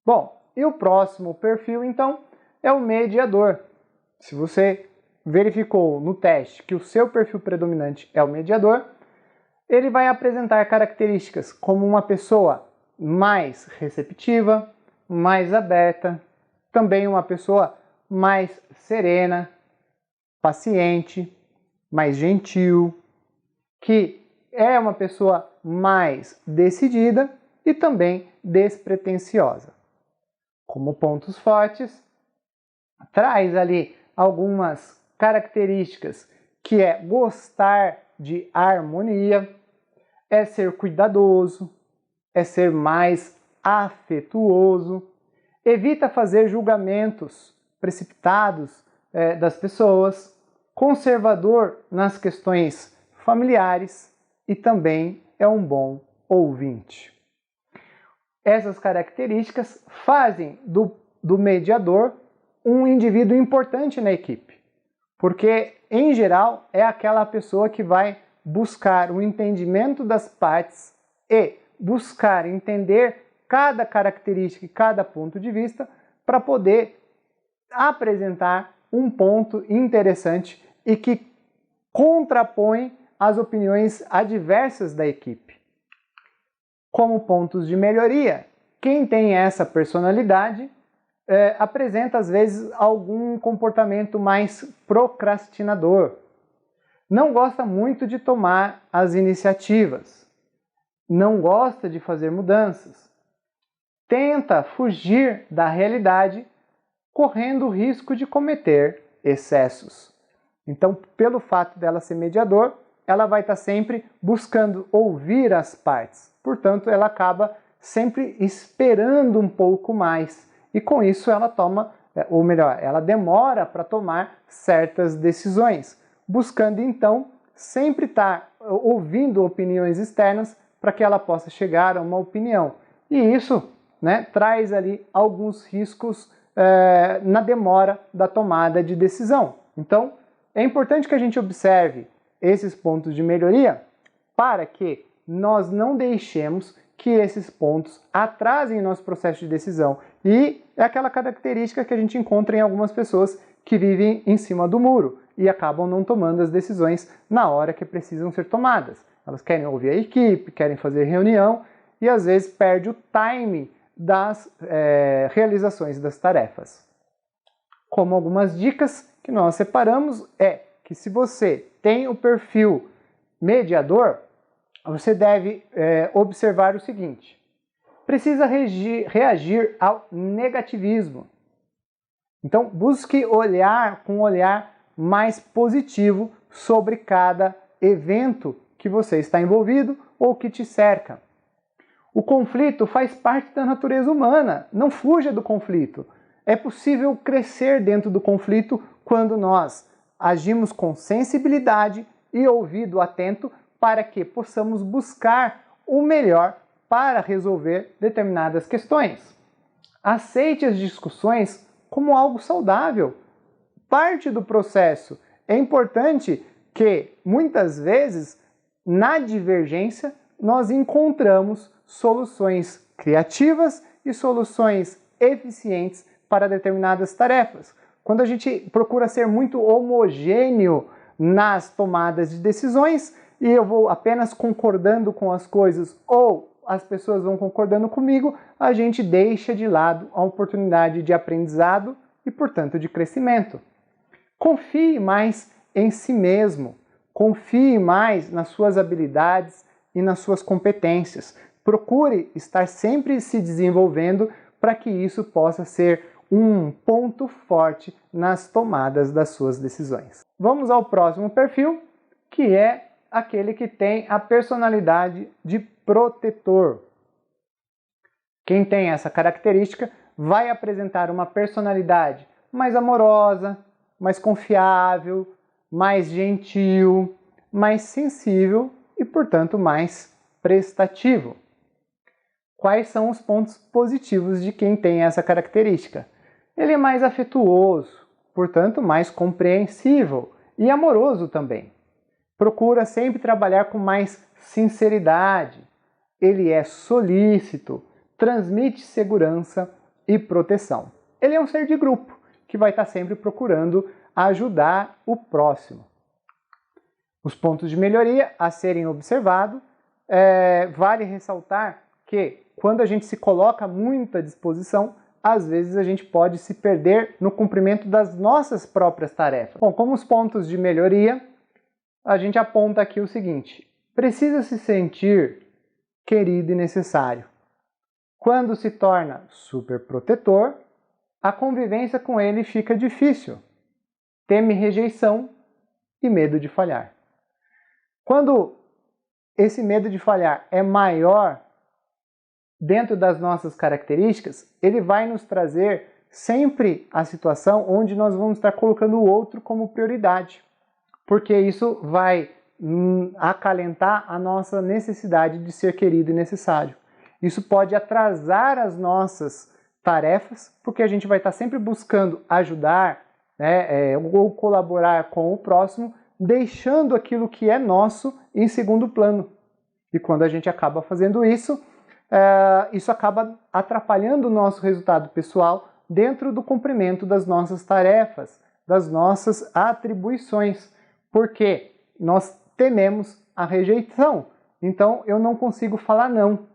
Bom, e o próximo perfil, então, é o mediador. Se você verificou no teste que o seu perfil predominante é o mediador, ele vai apresentar características como uma pessoa mais receptiva, mais aberta, também uma pessoa mais serena, paciente, mais gentil, que é uma pessoa mais decidida e também despretensiosa. Como pontos fortes, traz ali algumas características que é gostar de harmonia, é ser cuidadoso, é ser mais afetuoso, evita fazer julgamentos precipitados das pessoas, conservador nas questões familiares e também é um bom ouvinte. Essas características fazem do mediador um indivíduo importante na equipe, porque, em geral, é aquela pessoa que vai buscar o entendimento das partes e buscar entender cada característica e cada ponto de vista para poder apresentar um ponto interessante e que contrapõe as opiniões adversas da equipe. Como pontos de melhoria, quem tem essa personalidade apresenta às vezes algum comportamento mais procrastinador. Não gosta muito de tomar as iniciativas. Não gosta de fazer mudanças. Tenta fugir da realidade, correndo o risco de cometer excessos. Então, pelo fato dela ser mediador, ela vai estar sempre buscando ouvir as partes. Portanto, ela acaba sempre esperando um pouco mais. E com isso ela toma, ou melhor, ela demora para tomar certas decisões, buscando então sempre estar ouvindo opiniões externas para que ela possa chegar a uma opinião. E isso, traz ali alguns riscos na demora da tomada de decisão. Então, é importante que a gente observe esses pontos de melhoria para que nós não deixemos que esses pontos atrasem nosso processo de decisão. E é aquela característica que a gente encontra em algumas pessoas que vivem em cima do muro e acabam não tomando as decisões na hora que precisam ser tomadas. Elas querem ouvir a equipe, querem fazer reunião e às vezes perde o timing das realizações das tarefas. Como algumas dicas que nós separamos é que se você tem o perfil mediador, você deve observar o seguinte: precisa reagir ao negativismo. Então, busque olhar com um olhar mais positivo sobre cada evento que você está envolvido ou que te cerca. O conflito faz parte da natureza humana, não fuja do conflito. É possível crescer dentro do conflito quando nós agimos com sensibilidade e ouvido atento para que possamos buscar o melhor para resolver determinadas questões. Aceite as discussões como algo saudável, parte do processo. É importante que, muitas vezes, na divergência, nós encontramos soluções criativas e soluções eficientes para determinadas tarefas. Quando a gente procura ser muito homogêneo nas tomadas de decisões, e eu vou apenas concordando com as coisas ou as pessoas vão concordando comigo, a gente deixa de lado a oportunidade de aprendizado e, portanto, de crescimento. Confie mais em si mesmo, confie mais nas suas habilidades e nas suas competências. Procure estar sempre se desenvolvendo para que isso possa ser um ponto forte nas tomadas das suas decisões. Vamos ao próximo perfil, que é aquele que tem a personalidade de protetor. Quem tem essa característica vai apresentar uma personalidade mais amorosa, mais confiável, mais gentil, mais sensível e, portanto, mais prestativo. Quais são os pontos positivos de quem tem essa característica? Ele é mais afetuoso, portanto, mais compreensível e amoroso também. Procura sempre trabalhar com mais sinceridade. Ele é solícito, transmite segurança, e proteção. Ele é um ser de grupo, que vai estar sempre procurando ajudar o próximo. Os pontos de melhoria a serem observados, vale ressaltar que quando a gente se coloca muito à disposição, às vezes a gente pode se perder no cumprimento das nossas próprias tarefas. Bom, como os pontos de melhoria, a gente aponta aqui o seguinte: precisa se sentir querido e necessário. Quando se torna superprotetor, a convivência com ele fica difícil. Teme rejeição e medo de falhar. Quando esse medo de falhar é maior dentro das nossas características, ele vai nos trazer sempre a situação onde nós vamos estar colocando o outro como prioridade, porque isso vai acalentar a nossa necessidade de ser querido e necessário. Isso pode atrasar as nossas tarefas, porque a gente vai estar sempre buscando ajudar, ou colaborar com o próximo, deixando aquilo que é nosso em segundo plano. E quando a gente acaba fazendo isso, isso acaba atrapalhando o nosso resultado pessoal dentro do cumprimento das nossas tarefas, das nossas atribuições, porque nós tememos a rejeição. Então eu não consigo falar não.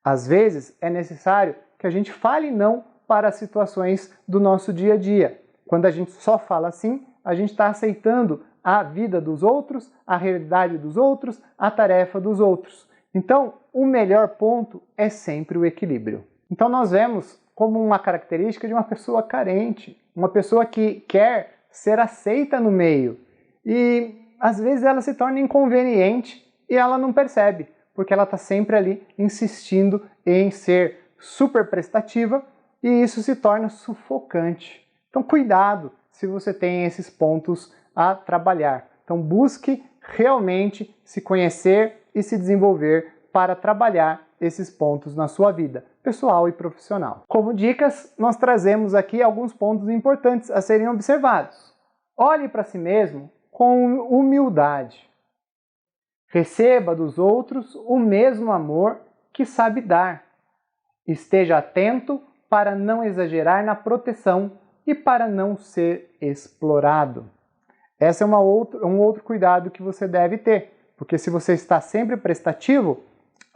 Às vezes é necessário que a gente fale não para situações do nosso dia a dia. Quando a gente só fala sim, a gente está aceitando a vida dos outros, a realidade dos outros, a tarefa dos outros. Então, o melhor ponto é sempre o equilíbrio. Então nós vemos como uma característica de uma pessoa carente, uma pessoa que quer ser aceita no meio. E às vezes ela se torna inconveniente e ela não percebe, porque ela está sempre ali insistindo em ser super prestativa e isso se torna sufocante. Então cuidado se você tem esses pontos a trabalhar. Então busque realmente se conhecer e se desenvolver para trabalhar esses pontos na sua vida, pessoal e profissional. Como dicas, nós trazemos aqui alguns pontos importantes a serem observados. Olhe para si mesmo com humildade. Receba dos outros o mesmo amor que sabe dar. Esteja atento para não exagerar na proteção e para não ser explorado. Esse é um outro cuidado que você deve ter, porque se você está sempre prestativo,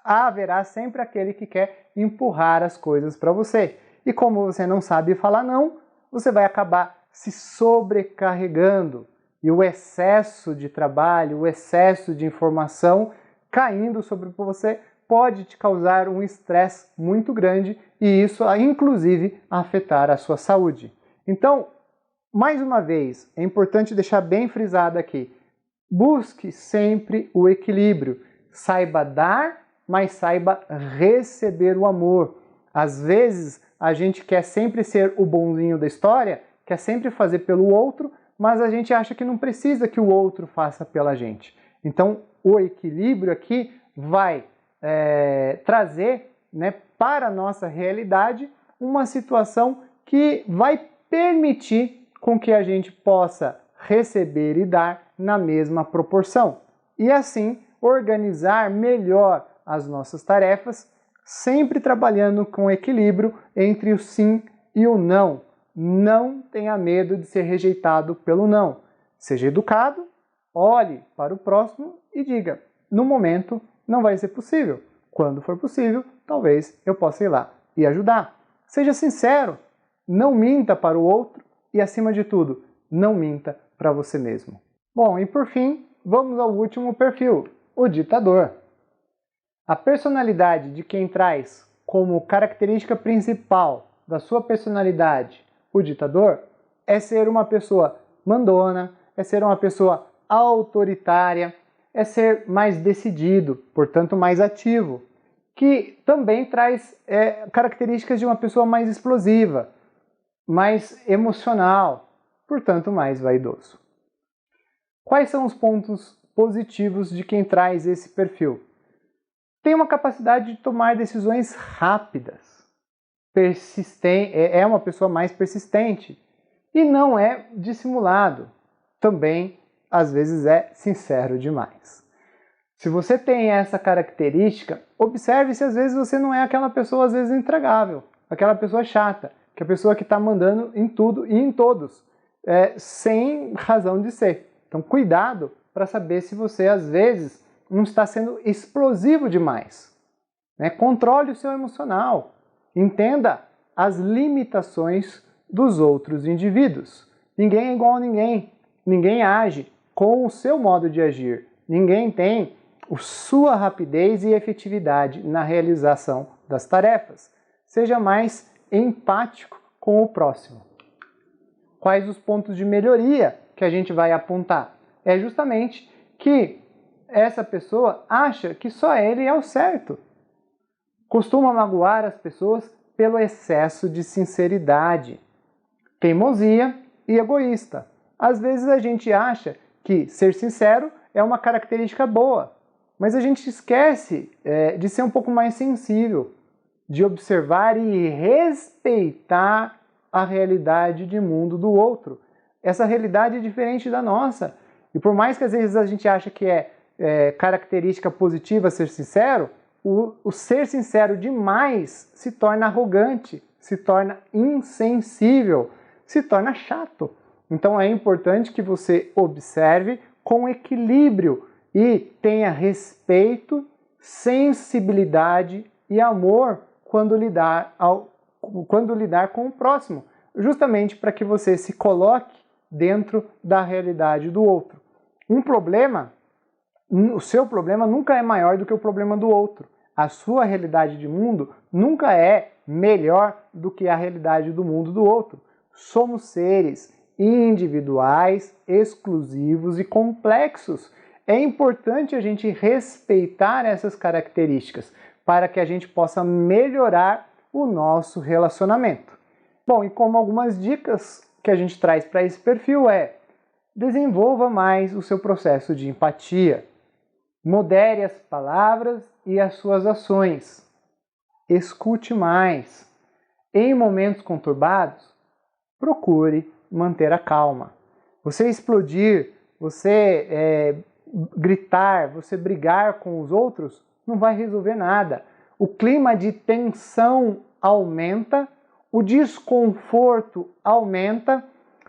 haverá sempre aquele que quer empurrar as coisas para você. E como você não sabe falar não, você vai acabar se sobrecarregando. E o excesso de trabalho, o excesso de informação caindo sobre você pode te causar um estresse muito grande e isso, inclusive, afetar a sua saúde. Então, mais uma vez, é importante deixar bem frisado aqui, busque sempre o equilíbrio. Saiba dar, mas saiba receber o amor. Às vezes, a gente quer sempre ser o bonzinho da história, quer sempre fazer pelo outro, mas a gente acha que não precisa que o outro faça pela gente. Então, o equilíbrio aqui vai trazer, para a nossa realidade uma situação que vai permitir com que a gente possa receber e dar na mesma proporção. E assim, organizar melhor as nossas tarefas, sempre trabalhando com equilíbrio entre o sim e o não. Não tenha medo de ser rejeitado pelo não. Seja educado, olhe para o próximo e diga, no momento não vai ser possível. Quando for possível, talvez eu possa ir lá e ajudar. Seja sincero, não minta para o outro e, acima de tudo, não minta para você mesmo. Bom, e por fim, vamos ao último perfil, o ditador. A personalidade de quem traz como característica principal da sua personalidade o ditador é ser uma pessoa mandona, é ser uma pessoa autoritária, é ser mais decidido, portanto mais ativo, que também traz características de uma pessoa mais explosiva, mais emocional, portanto mais vaidoso. Quais são os pontos positivos de quem traz esse perfil? Tem uma capacidade de tomar decisões rápidas, é uma pessoa mais persistente e não é dissimulado. Também, às vezes, é sincero demais. Se você tem essa característica, observe se às vezes você não é aquela pessoa, às vezes, intragável. aquela pessoa chata, que é a pessoa que está mandando em tudo e em todos, sem razão de ser. Então, cuidado para saber se você, às vezes, não está sendo explosivo demais. Né? Controle o seu emocional. Entenda as limitações dos outros indivíduos. Ninguém é igual a ninguém. Ninguém age com o seu modo de agir. Ninguém tem a sua rapidez e efetividade na realização das tarefas. Seja mais empático com o próximo. Quais os pontos de melhoria que a gente vai apontar? É justamente que essa pessoa acha que só ele é o certo. Costuma magoar as pessoas pelo excesso de sinceridade, teimosia e egoísta. Às vezes a gente acha que ser sincero é uma característica boa, mas a gente esquece de ser um pouco mais sensível, de observar e respeitar a realidade de mundo do outro. Essa realidade é diferente da nossa. E por mais que às vezes a gente acha que é característica positiva ser sincero, o ser sincero demais se torna arrogante, se torna insensível, se torna chato. Então é importante que você observe com equilíbrio e tenha respeito, sensibilidade e amor quando lidar com o próximo, justamente para que você se coloque dentro da realidade do outro. O seu problema nunca é maior do que o problema do outro. A sua realidade de mundo nunca é melhor do que a realidade do mundo do outro. Somos seres individuais, exclusivos e complexos. É importante a gente respeitar essas características para que a gente possa melhorar o nosso relacionamento. Bom, e como algumas dicas que a gente traz para esse perfil desenvolva mais o seu processo de empatia. Modere as palavras e as suas ações. Escute mais. Em momentos conturbados, procure manter a calma. Você explodir, você gritar, você brigar com os outros, não vai resolver nada. O clima de tensão aumenta, o desconforto aumenta,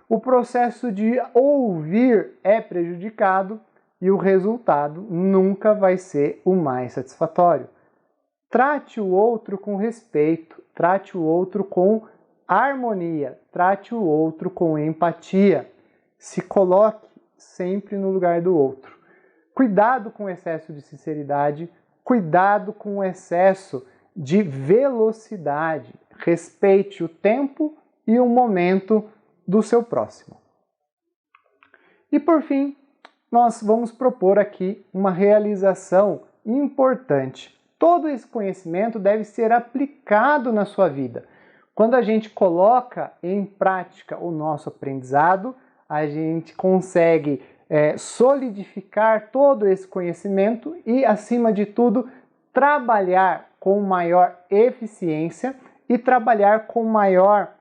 o processo de ouvir é prejudicado e o resultado nunca vai ser o mais satisfatório. Trate o outro com respeito, trate o outro com harmonia, trate o outro com empatia. Se coloque sempre no lugar do outro. Cuidado com o excesso de sinceridade, cuidado com o excesso de velocidade. Respeite o tempo e o momento do seu próximo. E por fim, nós vamos propor aqui uma realização importante. Todo esse conhecimento deve ser aplicado na sua vida. Quando a gente coloca em prática o nosso aprendizado, a gente consegue solidificar todo esse conhecimento e, acima de tudo, trabalhar com maior eficiência e trabalhar com maior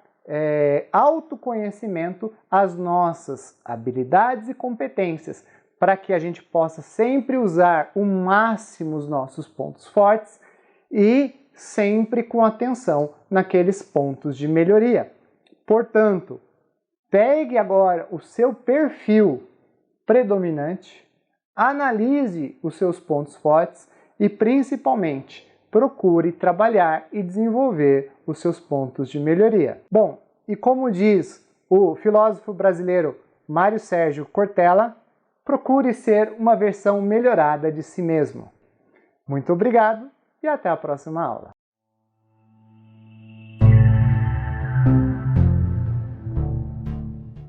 autoconhecimento as nossas habilidades e competências, para que a gente possa sempre usar o máximo os nossos pontos fortes e sempre com atenção naqueles pontos de melhoria. Portanto, pegue agora o seu perfil predominante, analise os seus pontos fortes e, principalmente, procure trabalhar e desenvolver os seus pontos de melhoria. Bom, e como diz o filósofo brasileiro Mário Sérgio Cortella, procure ser uma versão melhorada de si mesmo. Muito obrigado e até a próxima aula.